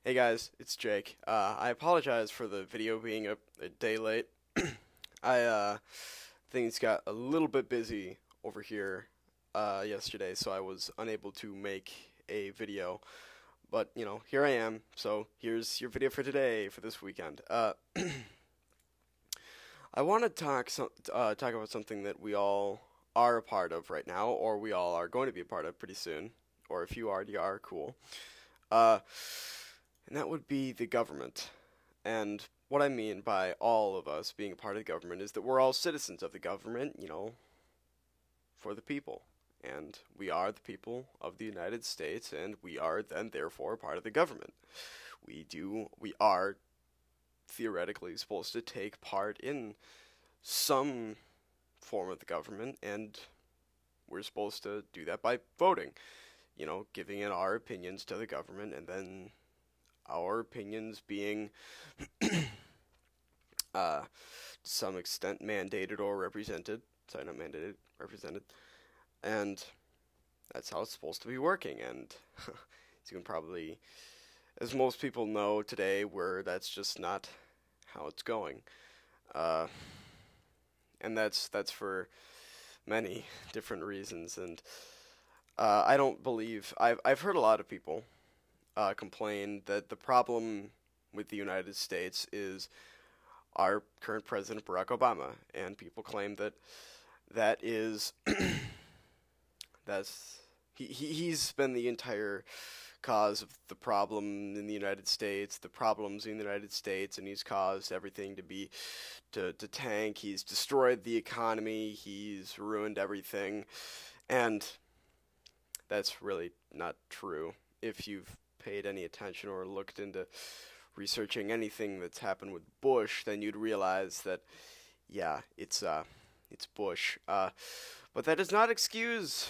Hey guys, it's Jake. I apologize for the video being a day late. I things got a little bit busy over here yesterday, so I was unable to make a video. But here I am. So here's your video for today, for this weekend. I want to talk about something that we all are a part of right now, or we all are going to be a part of pretty soon. Or if you already are, cool. Uh, and that would be the government. And what I mean by all of us being a part of the government is that we're all citizens of the government, for the people. And we are the people of the United States, and we are then therefore part of the government. We are theoretically supposed to take part in some form of the government, and we're supposed to do that by voting, giving in our opinions to the government, and then our opinions being to some extent mandated or represented. Sorry, not mandated, represented. And that's how it's supposed to be working. And as you can probably, as most people know today, where that's just not how it's going. And that's for many different reasons. And I don't believe I've heard a lot of people complain that the problem with the United States is our current president Barack Obama, and people claim that that is he's been the entire cause of the problem in the United States, the problems in the United States, and he's caused everything to tank. He's destroyed the economy. He's ruined everything, and that's really not true. If you've paid any attention or looked into researching anything that's happened with Bush, then you'd realize that, yeah, it's Bush. But that does not excuse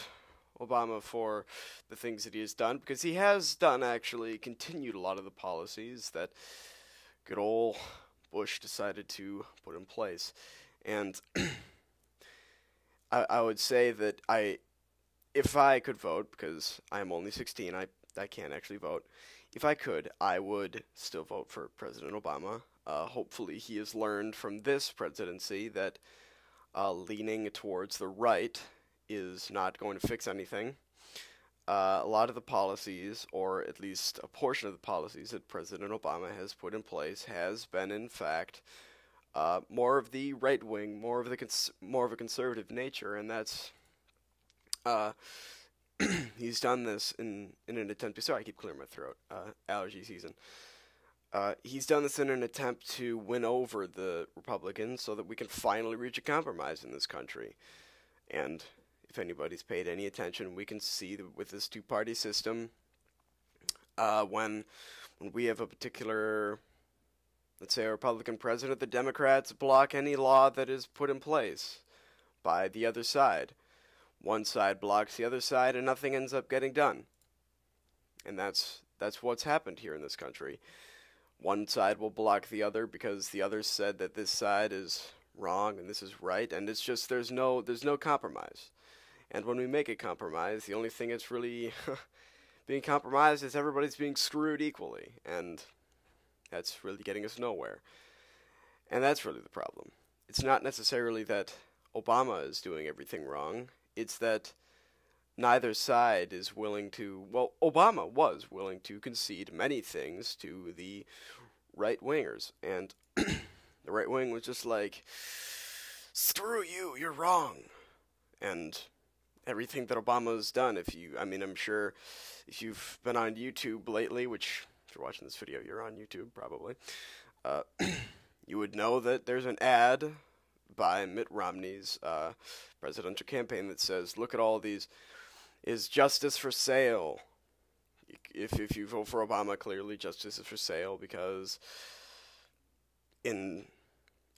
Obama for the things that he has done, because he has actually continued a lot of the policies that good old Bush decided to put in place. And I would say that if I could vote, because I am only 16, I can't actually vote. If I could, I would still vote for President Obama. Hopefully he has learned from this presidency that leaning towards the right is not going to fix anything. A lot of the policies, or at least a portion of the policies that President Obama has put in place, has been, in fact, more of the right wing, more of a conservative nature, and that's he's done this in an attempt to. Sorry, I keep clearing my throat. Allergy season. He's done this in an attempt to win over the Republicans so that we can finally reach a compromise in this country. And if anybody's paid any attention, we can see that with this two-party system, when we have a particular, let's say, a Republican president, the Democrats block any law that is put in place by the other side. One side blocks the other side, and nothing ends up getting done. And that's what's happened here in this country. One side will block the other because the other said that this side is wrong and this is right, and it's just there's no compromise. And when we make a compromise, the only thing that's really being compromised is everybody's being screwed equally, and that's really getting us nowhere. And that's really the problem. It's not necessarily that Obama is doing everything wrong. It's that neither side is willing to, well, Obama was willing to concede many things to the right-wingers, and the right wing was just like, screw you, you're wrong. And everything that Obama's done, I'm sure if you've been on YouTube lately, which if you're watching this video, you're on YouTube probably, you would know that there's an ad by Mitt Romney's presidential campaign that says, look at all these, is justice for sale? If you vote for Obama, clearly justice is for sale, because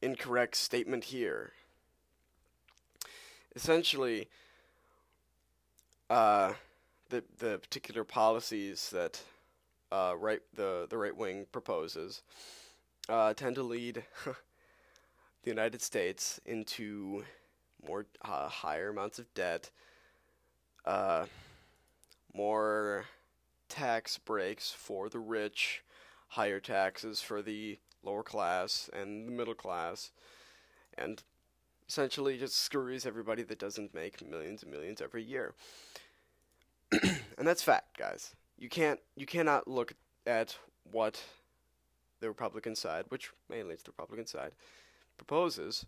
incorrect statement here. Essentially, the particular policies that the right wing proposes tend to lead the United States into more higher amounts of debt, more tax breaks for the rich, higher taxes for the lower class and the middle class, and essentially just screws everybody that doesn't make millions and millions every year. And that's fact, guys. You cannot look at what the Republican side, which mainly it's the Republican side, proposes,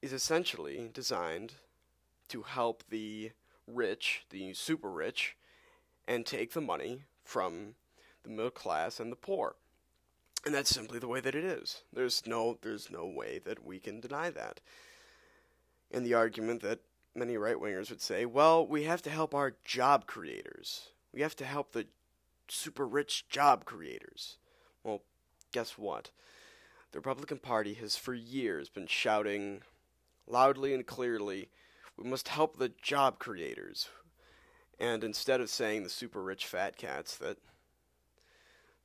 is essentially designed to help the rich, the super rich, and take the money from the middle class and the poor. And that's simply the way that it is. There's no way that we can deny that. And the argument that many right-wingers would say, well, we have to help our job creators. We have to help the super rich job creators. Well, guess what? The Republican Party has for years been shouting loudly and clearly, we must help the job creators. And instead of saying the super rich fat cats that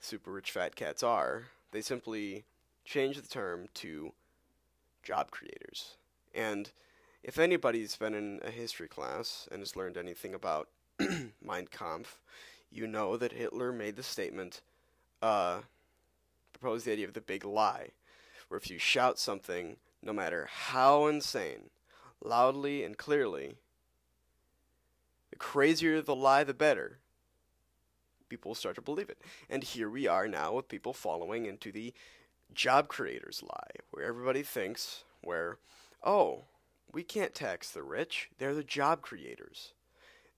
super rich fat cats are, they simply change the term to job creators. And if anybody's been in a history class and has learned anything about Mein Kampf, you know that Hitler made the statement, proposed the idea of the big lie, where if you shout something, no matter how insane, loudly and clearly, the crazier the lie, the better. People start to believe it. And here we are now with people following into the job creators lie, where everybody thinks, oh, we can't tax the rich, they're the job creators.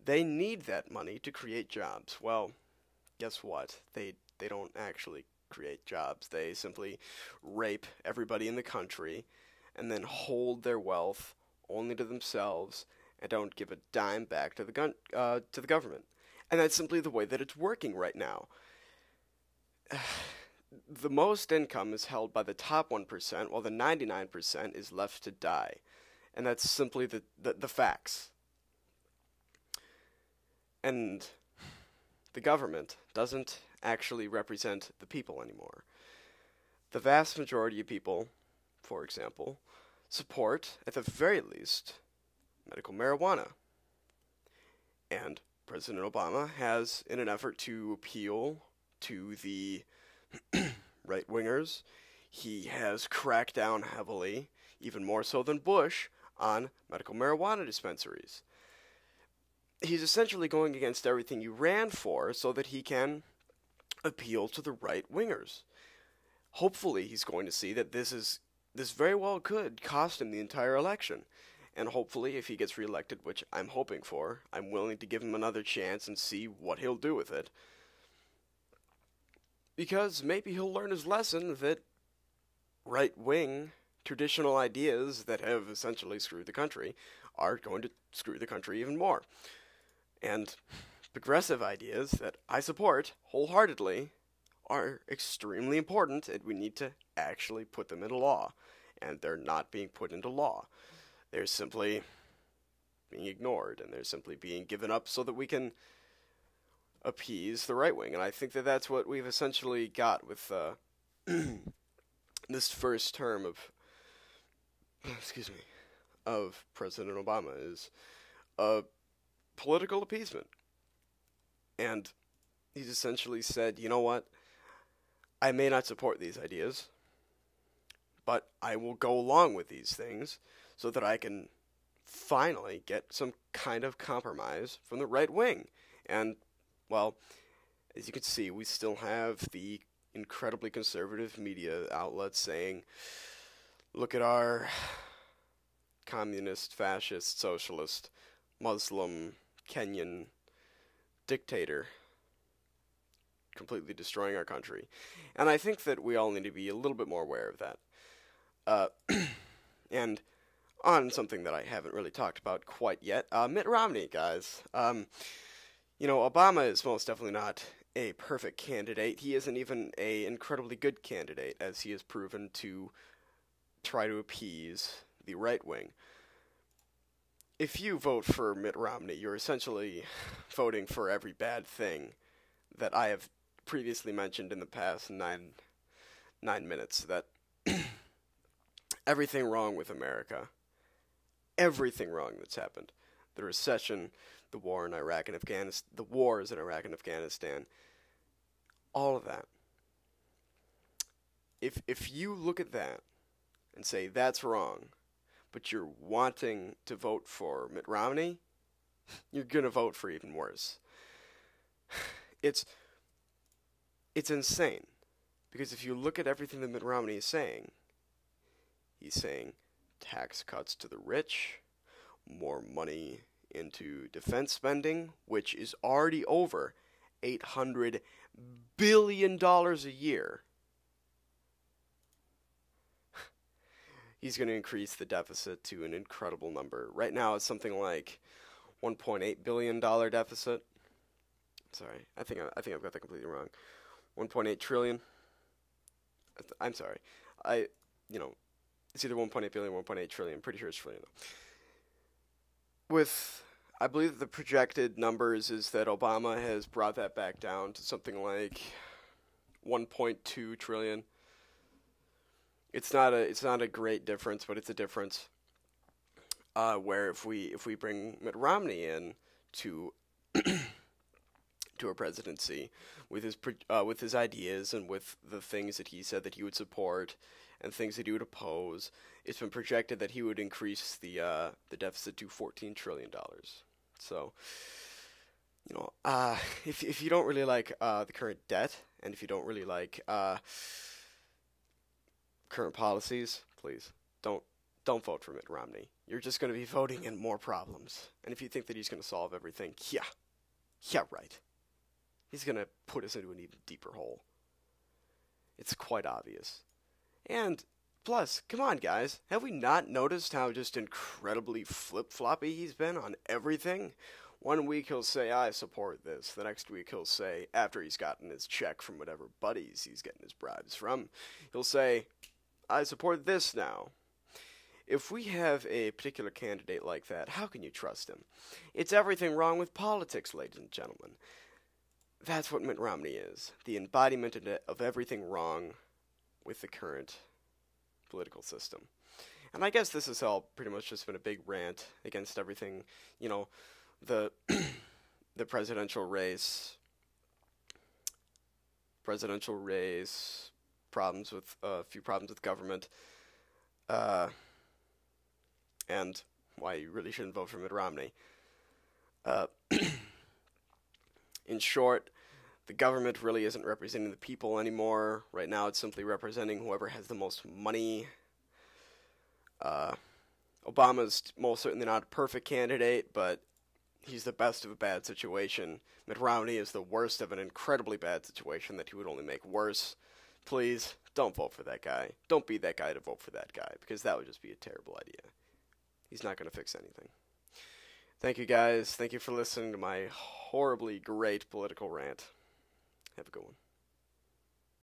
They need that money to create jobs. Well, guess what? They don't actually create jobs. They simply rape everybody in the country and then hold their wealth only to themselves and don't give a dime back to the government. And that's simply the way that it's working right now. The most income is held by the top 1%, while the 99% is left to die. And that's simply the facts. And the government doesn't actually represent the people anymore. The vast majority of people, for example, support, at the very least, medical marijuana. And President Obama has, in an effort to appeal to the right-wingers, he has cracked down heavily, even more so than Bush, on medical marijuana dispensaries. He's essentially going against everything you ran for so that he can appeal to the right-wingers. Hopefully he's going to see that this very well could cost him the entire election. And hopefully, if he gets reelected, which I'm hoping for, I'm willing to give him another chance and see what he'll do with it. Because maybe he'll learn his lesson that right-wing traditional ideas that have essentially screwed the country are going to screw the country even more. And progressive ideas that I support wholeheartedly are extremely important, and we need to actually put them into law. And they're not being put into law. They're simply being ignored, and they're simply being given up so that we can appease the right wing. And I think that that's what we've essentially got with this first term of President Obama is political appeasement. And he's essentially said, you know what, I may not support these ideas, but I will go along with these things so that I can finally get some kind of compromise from the right wing. And, well, as you can see, we still have the incredibly conservative media outlets saying, look at our communist, fascist, socialist, Muslim, Kenyan dictator completely destroying our country. And I think that we all need to be a little bit more aware of that. And on something that I haven't really talked about quite yet, Mitt Romney, guys. Obama is most definitely not a perfect candidate. He isn't even an incredibly good candidate, as he has proven to try to appease the right wing. If you vote for Mitt Romney, you're essentially voting for every bad thing that I have previously mentioned in the past nine minutes. That everything wrong with America, everything wrong that's happened, the recession, the war in Iraq and Afghanistan, the wars in Iraq and Afghanistan, all of that if you look at that and say that's wrong, but you're wanting to vote for Mitt Romney, you're gonna vote for even worse. It's insane, because if you look at everything that Mitt Romney is saying, he's saying tax cuts to the rich, more money into defense spending, which is already over $800 billion a year. He's going to increase the deficit to an incredible number. Right now it's something like $1.8 billion deficit. Sorry, I think I've got that completely wrong. 1.8 trillion. I'm sorry. It's either 1.8 billion, 1.8 trillion. I'm pretty sure it's trillion though. I believe the projected numbers is that Obama has brought that back down to something like 1.2 trillion. It's not a great difference, but it's a difference. Where if we bring Mitt Romney in to a presidency with his ideas and with the things that he said that he would support and things that he would oppose, it's been projected that he would increase the deficit to $14 trillion. So, if you don't really like the current debt, and if you don't really like current policies, please don't vote for Mitt Romney. You're just going to be voting in more problems. And if you think that he's going to solve everything, yeah, right. He's going to put us into an even deeper hole. It's quite obvious. And plus, come on, guys, have we not noticed how just incredibly flip-floppy he's been on everything? One week he'll say, I support this. The next week he'll say, after he's gotten his check from whatever buddies he's getting his bribes from, he'll say, I support this now. If we have a particular candidate like that, how can you trust him? It's everything wrong with politics, ladies and gentlemen. That's what Mitt Romney is. The embodiment of everything wrong with the current political system. And I guess this has all pretty much just been a big rant against everything, the presidential race, problems with a few problems with government, and why you really shouldn't vote for Mitt Romney. In short, the government really isn't representing the people anymore. Right now it's simply representing whoever has the most money. Obama's most certainly not a perfect candidate, but he's the best of a bad situation. Mitt Romney is the worst of an incredibly bad situation that he would only make worse. Please, don't vote for that guy. Don't be that guy to vote for that guy, because that would just be a terrible idea. He's not going to fix anything. Thank you, guys. Thank you for listening to my horribly great political rant. Have a good one.